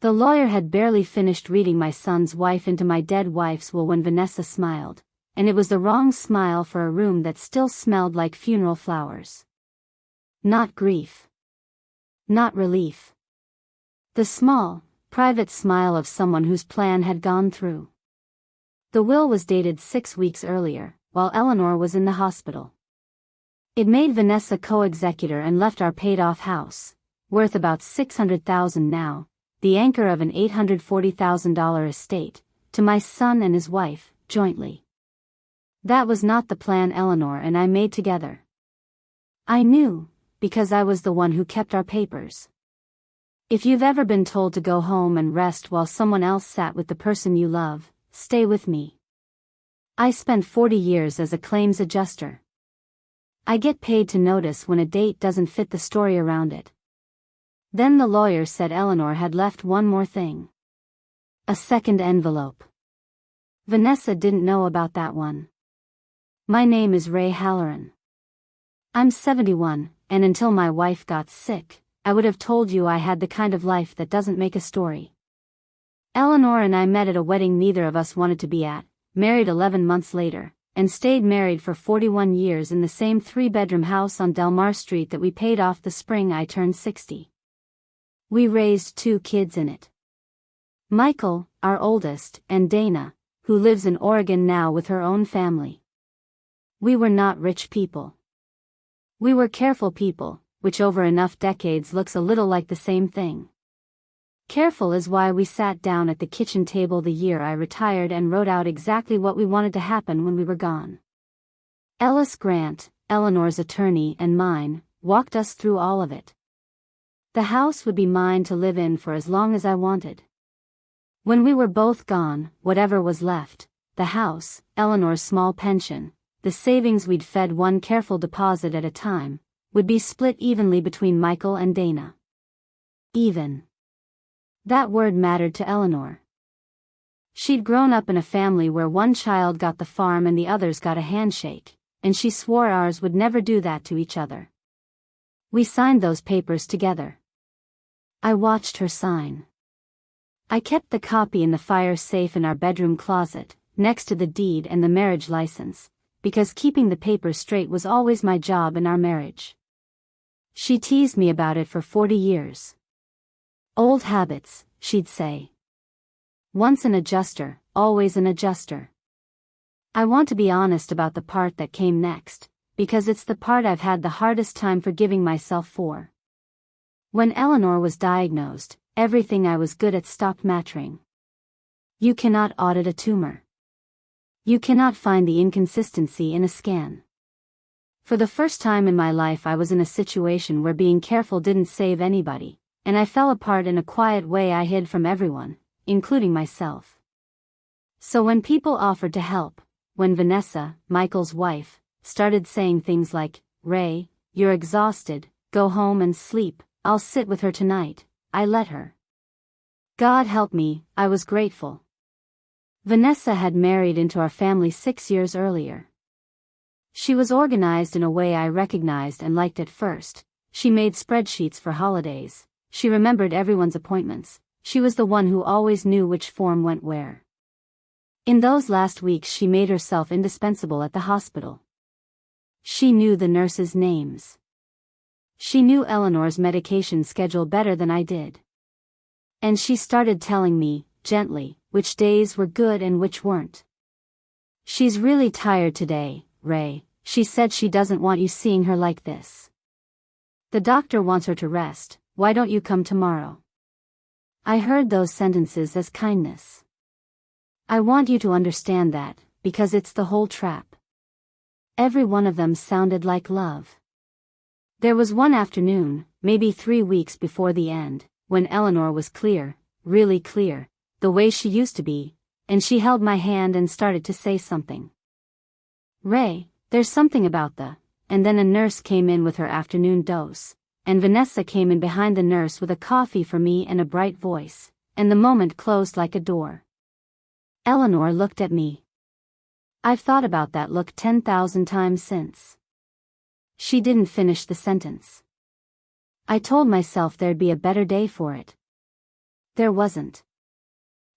The lawyer had barely finished reading my son's wife into my dead wife's will when Vanessa smiled, and it was the wrong smile for a room that still smelled like funeral flowers. Not grief. Not relief. The small, private smile of someone whose plan had gone through. The will was dated 6 weeks earlier, while Eleanor was in the hospital. It made Vanessa co-executor and left our paid-off house, worth about $600,000 now, the anchor of an $840,000 estate, to my son and his wife, jointly. That was not the plan Eleanor and I made together. I knew, because I was the one who kept our papers. If you've ever been told to go home and rest while someone else sat with the person you love, stay with me. I spent 40 years as a claims adjuster. I get paid to notice when a date doesn't fit the story around it. Then the lawyer said Eleanor had left one more thing. A second envelope. Vanessa didn't know about that one. My name is Ray Halloran. I'm 71, and until my wife got sick, I would have told you I had the kind of life that doesn't make a story. Eleanor and I met at a wedding neither of us wanted to be at, married 11 months later, and stayed married for 41 years in the same 3-bedroom house on Delmar Street that we paid off the spring I turned 60. We raised 2 kids in it. Michael, our oldest, and Dana, who lives in Oregon now with her own family. We were not rich people. We were careful people, which over enough decades looks a little like the same thing. Careful is why we sat down at the kitchen table the year I retired and wrote out exactly what we wanted to happen when we were gone. Ellis Grant, Eleanor's attorney and mine, walked us through all of it. The house would be mine to live in for as long as I wanted. When we were both gone, whatever was left, the house, Eleanor's small pension, the savings we'd fed one careful deposit at a time, would be split evenly between Michael and Dana. Even. That word mattered to Eleanor. She'd grown up in a family where one child got the farm and the others got a handshake, and she swore ours would never do that to each other. We signed those papers together. I watched her sign. I kept the copy in the fire safe in our bedroom closet, next to the deed and the marriage license, because keeping the papers straight was always my job in our marriage. She teased me about it for 40 years. Old habits, she'd say. Once an adjuster, always an adjuster. I want to be honest about the part that came next, because it's the part I've had the hardest time forgiving myself for. When Eleanor was diagnosed, everything I was good at stopped mattering. You cannot audit a tumor. You cannot find the inconsistency in a scan. For the first time in my life I was in a situation where being careful didn't save anybody, and I fell apart in a quiet way I hid from everyone, including myself. So when people offered to help, when Vanessa, Michael's wife, started saying things like, "Ray, you're exhausted, go home and sleep, I'll sit with her tonight," I let her. God help me, I was grateful. Vanessa had married into our family 6 years earlier. She was organized in a way I recognized and liked at first. She made spreadsheets for holidays. She remembered everyone's appointments. She was the one who always knew which form went where. In those last weeks she made herself indispensable at the hospital. She knew the nurses' names. She knew Eleanor's medication schedule better than I did. And she started telling me, gently, which days were good and which weren't. "She's really tired today, Ray," she said. "She doesn't want you seeing her like this. The doctor wants her to rest. Why don't you come tomorrow?" I heard those sentences as kindness. I want you to understand that, because it's the whole trap. Every one of them sounded like love. There was one afternoon, maybe 3 weeks before the end, when Eleanor was clear, really clear, the way she used to be, and she held my hand and started to say something. "Ray, there's something about the," and then a nurse came in with her afternoon dose, and Vanessa came in behind the nurse with a coffee for me and a bright voice, and the moment closed like a door. Eleanor looked at me. I've thought about that look 10,000 times since. She didn't finish the sentence. I told myself there'd be a better day for it. There wasn't.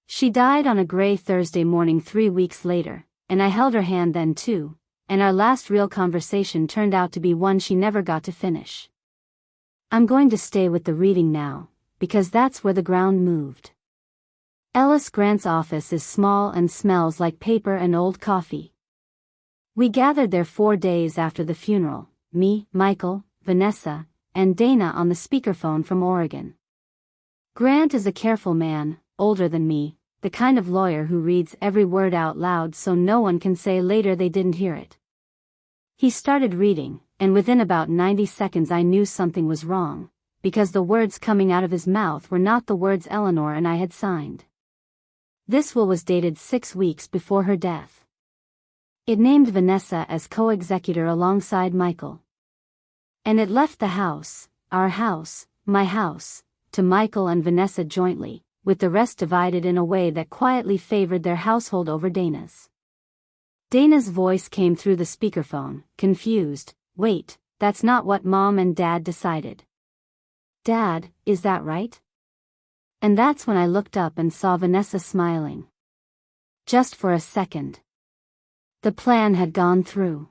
She died on a gray Thursday morning 3 weeks later, and I held her hand then too, and our last real conversation turned out to be one she never got to finish. I'm going to stay with the reading now, because that's where the ground moved. Ellis Grant's office is small and smells like paper and old coffee. We gathered there 4 days after the funeral, me, Michael, Vanessa, and Dana on the speakerphone from Oregon. Grant is a careful man, older than me, the kind of lawyer who reads every word out loud so no one can say later they didn't hear it. He started reading, and within about 90 seconds I knew something was wrong, because the words coming out of his mouth were not the words Eleanor and I had signed. This will was dated 6 weeks before her death. It named Vanessa as co-executor alongside Michael. And it left the house, our house, my house, to Michael and Vanessa jointly, with the rest divided in a way that quietly favored their household over Dana's. Dana's voice came through the speakerphone, confused. Wait, that's not what Mom and Dad decided. Dad, is that right? And that's when I looked up and saw Vanessa smiling. Just for a second. The plan had gone through.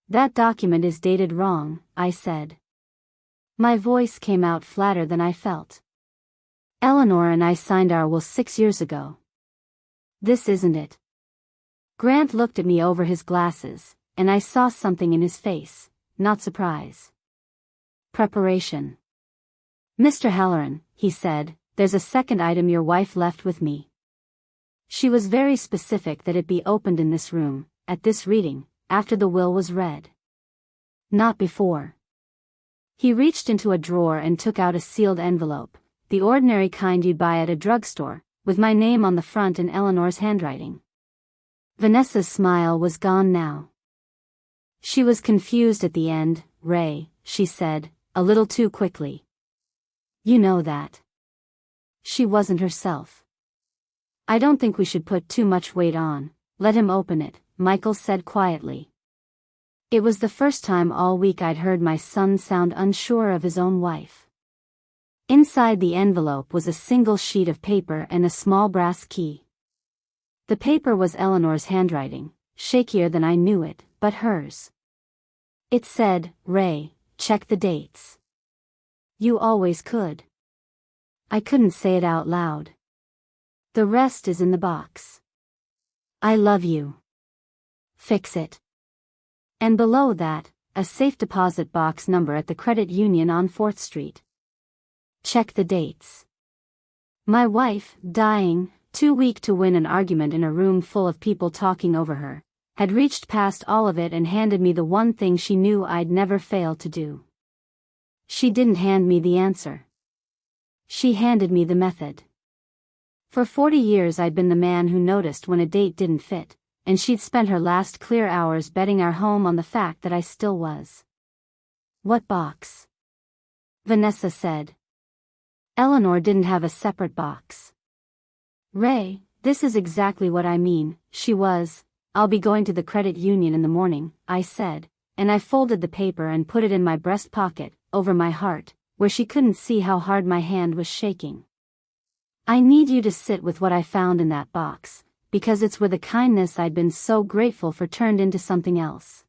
That document is dated wrong, I said. My voice came out flatter than I felt. Eleanor and I signed our will 6 years ago. This isn't it. Grant looked at me over his glasses, and I saw something in his face, not surprise. Preparation. Mr. Halloran, he said, there's a second item your wife left with me. She was very specific that it be opened in this room, at this reading, after the will was read. Not before. He reached into a drawer and took out a sealed envelope, the ordinary kind you'd buy at a drugstore, with my name on the front in Eleanor's handwriting. Vanessa's smile was gone now. She was confused at the end. Ray, she said, a little too quickly. You know that. She wasn't herself. I don't think we should put too much weight on. Let him open it, Michael said quietly. It was the first time all week I'd heard my son sound unsure of his own wife. Inside the envelope was a single sheet of paper and a small brass key. The paper was Eleanor's handwriting, shakier than I knew it, but hers. It said, Ray, check the dates. You always could. I couldn't say it out loud. The rest is in the box. I love you. Fix it. And below that, a safe deposit box number at the credit union on 4th Street. Check the dates. My wife, dying, too weak to win an argument in a room full of people talking over her, had reached past all of it and handed me the one thing she knew I'd never fail to do. She didn't hand me the answer. She handed me the method. For 40 years I'd been the man who noticed when a date didn't fit, and she'd spent her last clear hours betting our home on the fact that I still was. What box? Vanessa said. Eleanor didn't have a separate box. Ray, this is exactly what I mean. She was. I'll be going to the credit union in the morning, I said, and I folded the paper and put it in my breast pocket, over my heart, where she couldn't see how hard my hand was shaking. I need you to sit with what I found in that box, because it's where the kindness I'd been so grateful for turned into something else.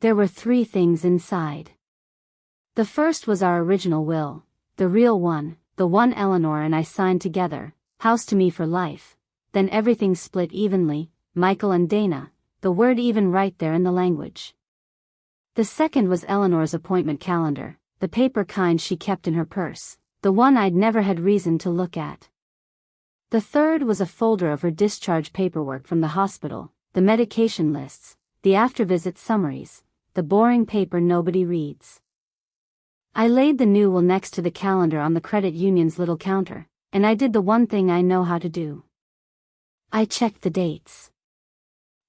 There were 3 things inside. The first was our original will, the real one, the one Eleanor and I signed together, house to me for life, then everything split evenly, Michael and Dana, the word even right there in the language. The second was Eleanor's appointment calendar, the paper kind she kept in her purse, the one I'd never had reason to look at. The third was a folder of her discharge paperwork from the hospital, the medication lists, the after-visit summaries, the boring paper nobody reads. I laid the new will next to the calendar on the credit union's little counter, and I did the one thing I know how to do. I checked the dates.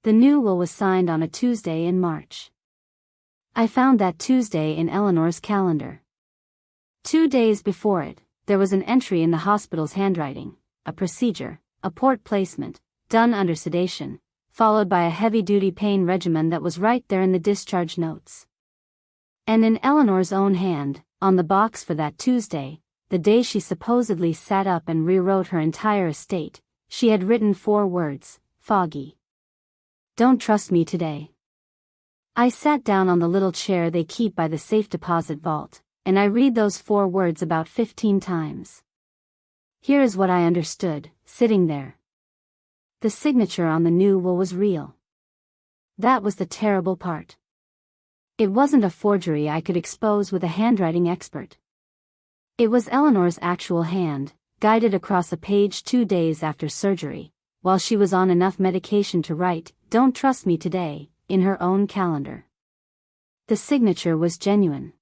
The new will was signed on a Tuesday in March. I found that Tuesday in Eleanor's calendar. 2 days before it, there was an entry in the hospital's handwriting, a procedure, a port placement, done under sedation, followed by a heavy-duty pain regimen that was right there in the discharge notes. And in Eleanor's own hand, on the box for that Tuesday, the day she supposedly sat up and rewrote her entire estate, she had written 4 words, foggy. Don't trust me today. I sat down on the little chair they keep by the safe deposit vault, and I read those 4 words about 15 times. Here is what I understood, sitting there. The signature on the new will was real. That was the terrible part. It wasn't a forgery I could expose with a handwriting expert. It was Eleanor's actual hand, guided across a page 2 days after surgery, while she was on enough medication to write, "Don't trust me today," in her own calendar. The signature was genuine.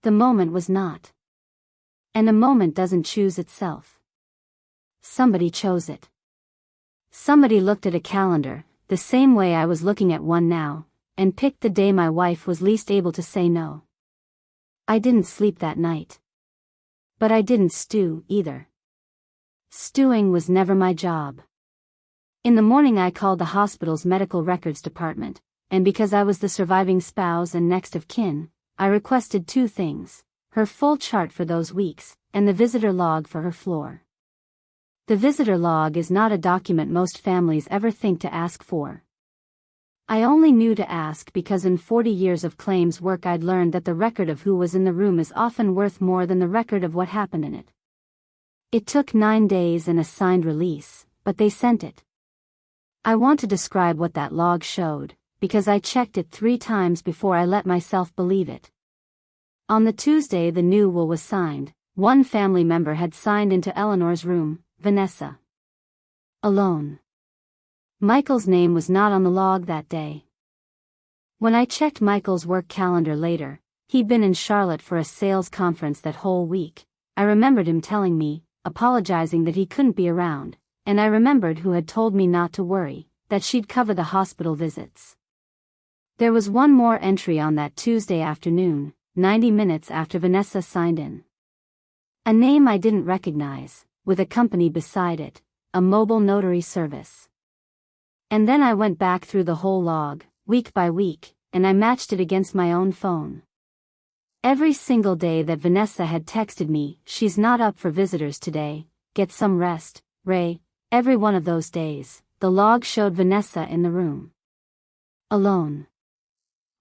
The moment was not. And a moment doesn't choose itself. Somebody chose it. Somebody looked at a calendar, the same way I was looking at one now, and picked the day my wife was least able to say no. I didn't sleep that night. But I didn't stew, either. Stewing was never my job. In the morning I called the hospital's medical records department, and because I was the surviving spouse and next of kin, I requested 2 things, her full chart for those weeks, and the visitor log for her floor. The visitor log is not a document most families ever think to ask for. I only knew to ask because in 40 years of claims work I'd learned that the record of who was in the room is often worth more than the record of what happened in it. It took 9 days and a signed release, but they sent it. I want to describe what that log showed, because I checked it 3 times before I let myself believe it. On the Tuesday the new will was signed, one family member had signed into Eleanor's room, Vanessa. Alone. Michael's name was not on the log that day. When I checked Michael's work calendar later, he'd been in Charlotte for a sales conference that whole week. I remembered him telling me, apologizing that he couldn't be around, and I remembered who had told me not to worry, that she'd cover the hospital visits. There was one more entry on that Tuesday afternoon, 90 minutes after Vanessa signed in. A name I didn't recognize, with a company beside it, a mobile notary service. And then I went back through the whole log, week by week, and I matched it against my own phone. Every single day that Vanessa had texted me, "She's not up for visitors today, get some rest, Ray," every one of those days, the log showed Vanessa in the room. Alone.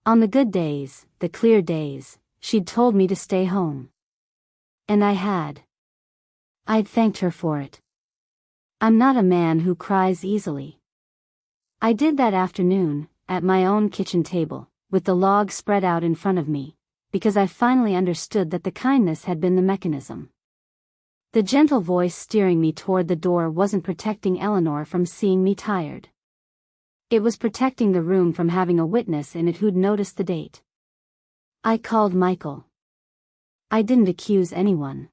On the good days, the clear days, she'd told me to stay home. And I had. I'd thanked her for it. I'm not a man who cries easily. I did that afternoon, at my own kitchen table, with the log spread out in front of me, because I finally understood that the kindness had been the mechanism. The gentle voice steering me toward the door wasn't protecting Eleanor from seeing me tired. It was protecting the room from having a witness in it who'd noticed the date. I called Michael. I didn't accuse anyone.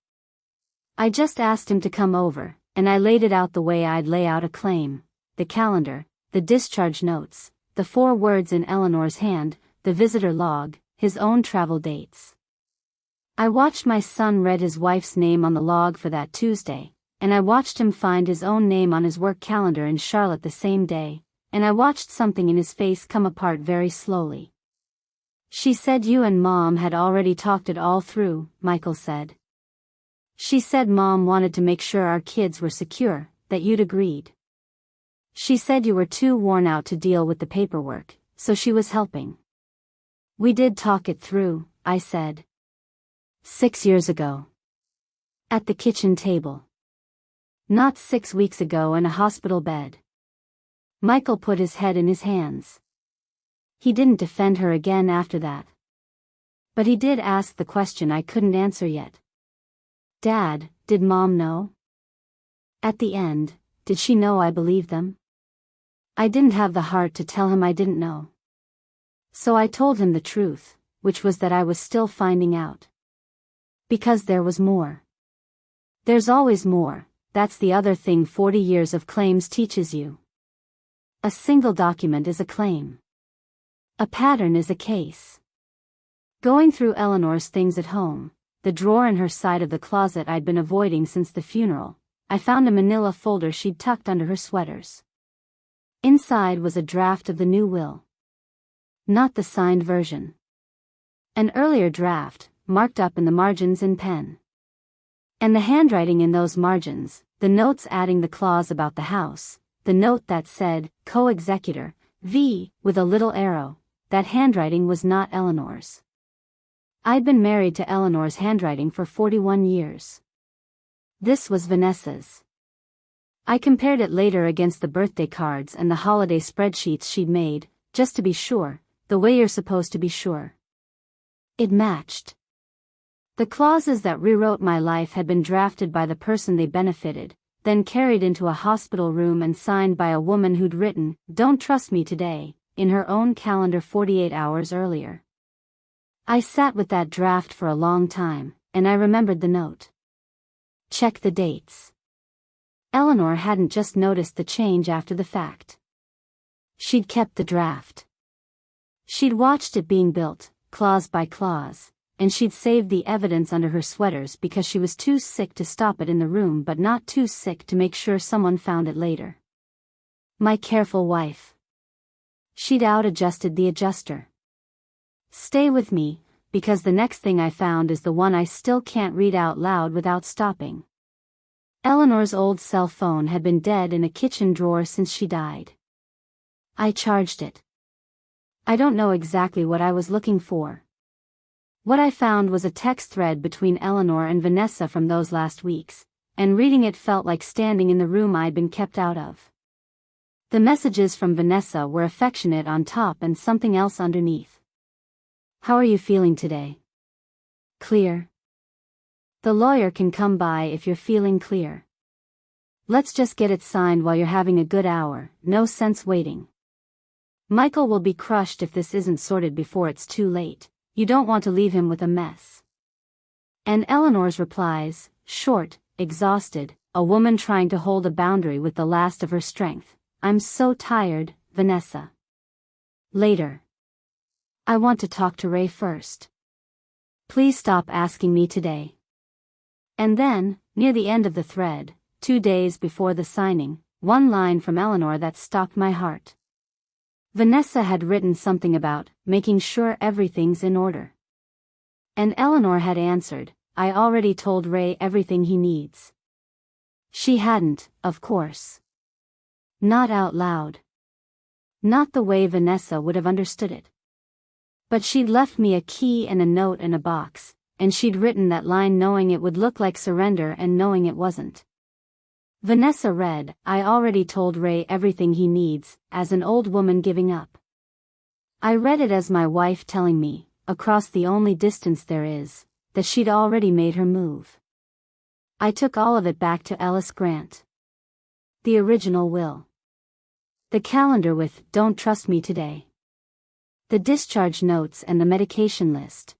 I just asked him to come over, and I laid it out the way I'd lay out a claim, the calendar, the discharge notes, the 4 words in Eleanor's hand, the visitor log, his own travel dates. I watched my son read his wife's name on the log for that Tuesday, and I watched him find his own name on his work calendar in Charlotte the same day, and I watched something in his face come apart very slowly. "She said you and Mom had already talked it all through," Michael said. "She said Mom wanted to make sure our kids were secure, that you'd agreed. She said you were too worn out to deal with the paperwork, so she was helping." "We did talk it through," I said. 6 years ago. At the kitchen table. Not 6 weeks ago in a hospital bed. Michael put his head in his hands. He didn't defend her again after that. But he did ask the question I couldn't answer yet. "Dad, did Mom know?" At the end, did she know I believed them? I didn't have the heart to tell him I didn't know. So I told him the truth, which was that I was still finding out. Because there was more. There's always more, that's the other thing 40 years of claims teaches you. A single document is a claim. A pattern is a case. Going through Eleanor's things at home, the drawer in her side of the closet I'd been avoiding since the funeral, I found a manila folder she'd tucked under her sweaters. Inside was a draft of the new will. Not the signed version. An earlier draft, marked up in the margins in pen. And the handwriting in those margins, the notes adding the clause about the house, the note that said, co-executor, V, with a little arrow, that handwriting was not Eleanor's. I'd been married to Eleanor's handwriting for 41 years. This was Vanessa's. I compared it later against the birthday cards and the holiday spreadsheets she'd made, just to be sure, the way you're supposed to be sure. It matched. The clauses that rewrote my life had been drafted by the person they benefited, then carried into a hospital room and signed by a woman who'd written, "Don't trust me today," in her own calendar 48 hours earlier. I sat with that draft for a long time, and I remembered the note. Check the dates. Eleanor hadn't just noticed the change after the fact. She'd kept the draft. She'd watched it being built, clause by clause, and she'd saved the evidence under her sweaters because she was too sick to stop it in the room but not too sick to make sure someone found it later. My careful wife. She'd out-adjusted the adjuster. Stay with me, because the next thing I found is the one I still can't read out loud without stopping. Eleanor's old cell phone had been dead in a kitchen drawer since she died. I charged it. I don't know exactly what I was looking for. What I found was a text thread between Eleanor and Vanessa from those last weeks, and reading it felt like standing in the room I'd been kept out of. The messages from Vanessa were affectionate on top and something else underneath. How are you feeling today? Clear. The lawyer can come by if you're feeling clear. Let's just get it signed while you're having a good hour, no sense waiting. Michael will be crushed if this isn't sorted before it's too late. You don't want to leave him with a mess. And Eleanor's replies, short, exhausted, a woman trying to hold a boundary with the last of her strength. I'm so tired, Vanessa. Later. I want to talk to Ray first. Please stop asking me today. And then, near the end of the thread, 2 days before the signing, one line from Eleanor that stopped my heart. Vanessa had written something about making sure everything's in order. And Eleanor had answered, I already told Ray everything he needs. She hadn't, of course. Not out loud. Not the way Vanessa would have understood it. But she'd left me a key and a note in a box, and she'd written that line knowing it would look like surrender and knowing it wasn't. Vanessa read, I already told Ray everything he needs, as an old woman giving up. I read it as my wife telling me, across the only distance there is, that she'd already made her move. I took all of it back to Ellis Grant. The original will. The calendar with, Don't trust me today. The discharge notes and the medication list.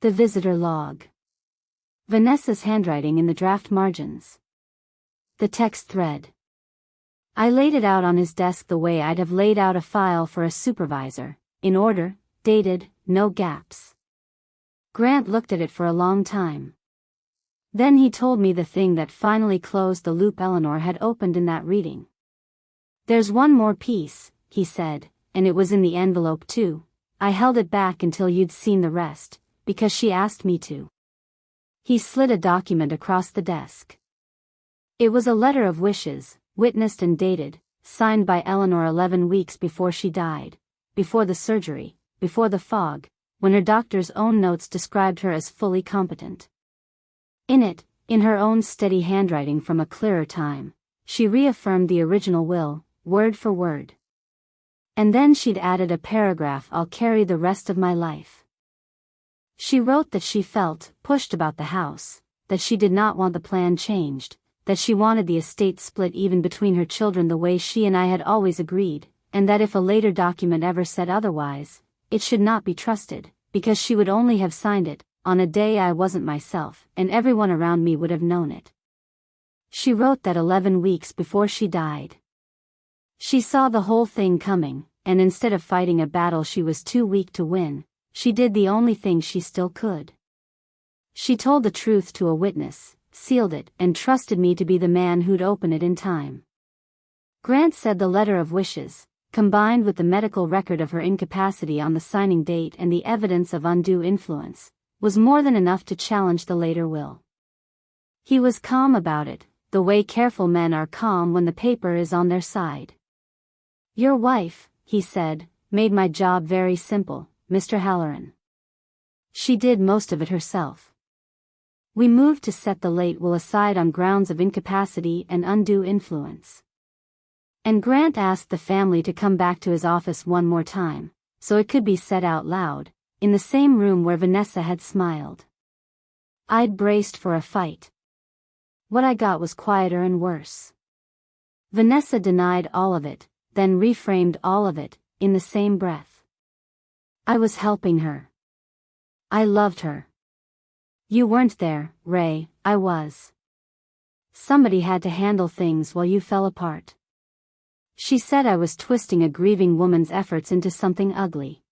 The visitor log. Vanessa's handwriting in the draft margins. The text thread. I laid it out on his desk the way I'd have laid out a file for a supervisor, in order, dated, no gaps. Grant looked at it for a long time. Then he told me the thing that finally closed the loop Eleanor had opened in that reading. There's one more piece, he said, and it was in the envelope too. I held it back until you'd seen the rest, because she asked me to. He slid a document across the desk. It was a letter of wishes, witnessed and dated, signed by Eleanor 11 weeks before she died, before the surgery, before the fog, when her doctor's own notes described her as fully competent. In it, in her own steady handwriting from a clearer time, she reaffirmed the original will, word for word. And then she'd added a paragraph I'll carry the rest of my life. She wrote that she felt pushed about the house, that she did not want the plan changed, that she wanted the estate split even between her children the way she and I had always agreed, and that if a later document ever said otherwise, it should not be trusted, because she would only have signed it, on a day I wasn't myself, and everyone around me would have known it. She wrote that 11 weeks before she died. She saw the whole thing coming, and instead of fighting a battle she was too weak to win, she did the only thing she still could. She told the truth to a witness, sealed it, and trusted me to be the man who'd open it in time. Grant said the letter of wishes, combined with the medical record of her incapacity on the signing date and the evidence of undue influence, was more than enough to challenge the later will. He was calm about it, the way careful men are calm when the paper is on their side. Your wife, he said, made my job very simple, Mr. Halloran. She did most of it herself. We moved to set the late will aside on grounds of incapacity and undue influence. And Grant asked the family to come back to his office one more time, so it could be said out loud, in the same room where Vanessa had smiled. I'd braced for a fight. What I got was quieter and worse. Vanessa denied all of it, then reframed all of it, in the same breath. I was helping her. I loved her. You weren't there, Ray, I was. Somebody had to handle things while you fell apart. She said I was twisting a grieving woman's efforts into something ugly.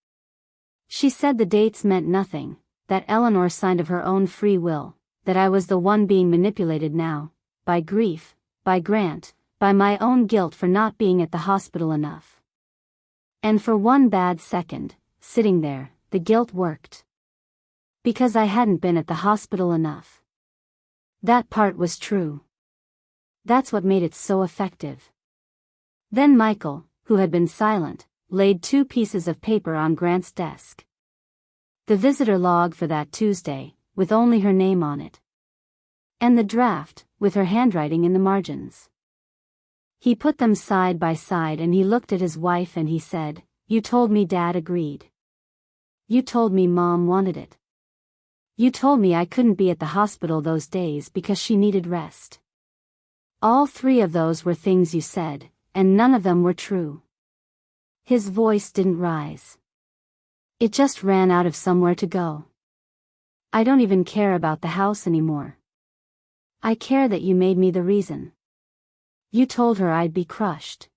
She said the dates meant nothing, that Eleanor signed of her own free will, that I was the one being manipulated now, by grief, by Grant, by my own guilt for not being at the hospital enough. And for one bad second, sitting there, the guilt worked. Because I hadn't been at the hospital enough. That part was true. That's what made it so effective. Then Michael, who had been silent, laid 2 pieces of paper on Grant's desk. The visitor log for that Tuesday, with only her name on it. And the draft, with her handwriting in the margins. He put them side by side and he looked at his wife and he said, "You told me Dad agreed. You told me Mom wanted it. You told me I couldn't be at the hospital those days because she needed rest. All 3 of those were things you said, and none of them were true." His voice didn't rise. It just ran out of somewhere to go. I don't even care about the house anymore. I care that you made me the reason. You told her I'd be crushed.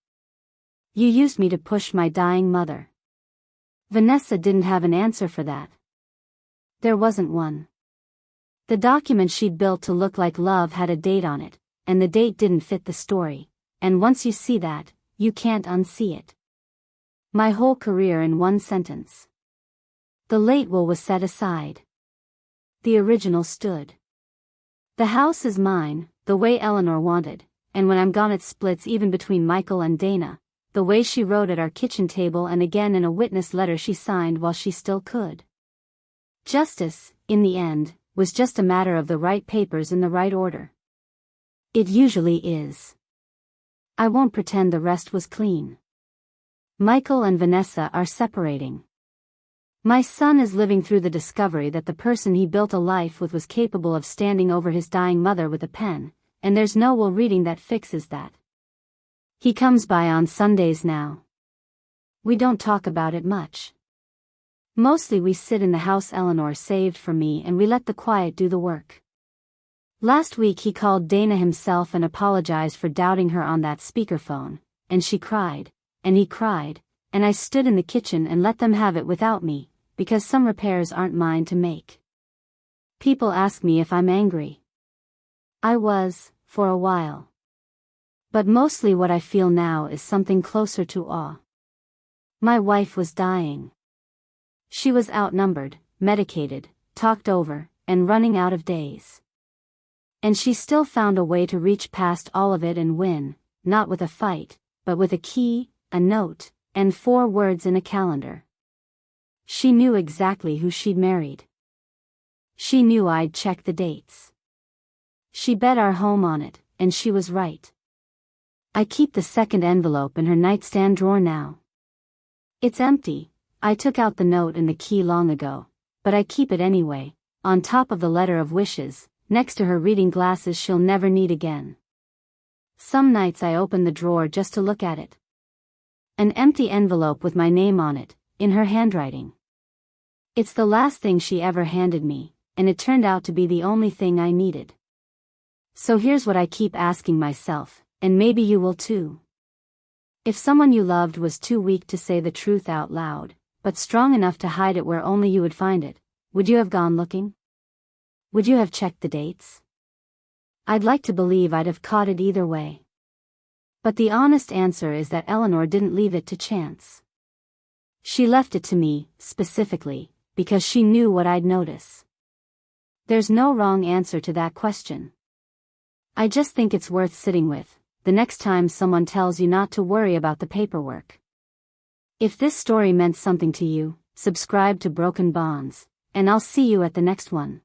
You used me to push my dying mother. Vanessa didn't have an answer for that. There wasn't one. The document she'd built to look like love had a date on it, and the date didn't fit the story, and once you see that, you can't unsee it. My whole career in one sentence. The late will was set aside. The original stood. The house is mine, the way Eleanor wanted, and when I'm gone it splits even between Michael and Dana, the way she wrote at our kitchen table and again in a witness letter she signed while she still could. Justice, in the end, was just a matter of the right papers in the right order. It usually is. I won't pretend the rest was clean. Michael and Vanessa are separating. My son is living through the discovery that the person he built a life with was capable of standing over his dying mother with a pen, and there's no will reading that fixes that. He comes by on Sundays now. We don't talk about it much. Mostly we sit in the house Eleanor saved for me and we let the quiet do the work. Last week he called Dana himself and apologized for doubting her on that speakerphone, and she cried, and he cried, and I stood in the kitchen and let them have it without me, because some repairs aren't mine to make. People ask me if I'm angry. I was, for a while. But mostly what I feel now is something closer to awe. My wife was dying. She was outnumbered, medicated, talked over, and running out of days. And she still found a way to reach past all of it and win, not with a fight, but with a key, a note, and 4 words in a calendar. She knew exactly who she'd married. She knew I'd check the dates. She bet our home on it, and she was right. I keep the second envelope in her nightstand drawer now. It's empty. I took out the note and the key long ago, but I keep it anyway, on top of the letter of wishes, next to her reading glasses she'll never need again. Some nights I open the drawer just to look at it. An empty envelope with my name on it, in her handwriting. It's the last thing she ever handed me, and it turned out to be the only thing I needed. So here's what I keep asking myself, and maybe you will too. If someone you loved was too weak to say the truth out loud, but strong enough to hide it where only you would find it, would you have gone looking? Would you have checked the dates? I'd like to believe I'd have caught it either way. But the honest answer is that Eleanor didn't leave it to chance. She left it to me, specifically, because she knew what I'd notice. There's no wrong answer to that question. I just think it's worth sitting with, the next time someone tells you not to worry about the paperwork. If this story meant something to you, subscribe to Broken Bonds, and I'll see you at the next one.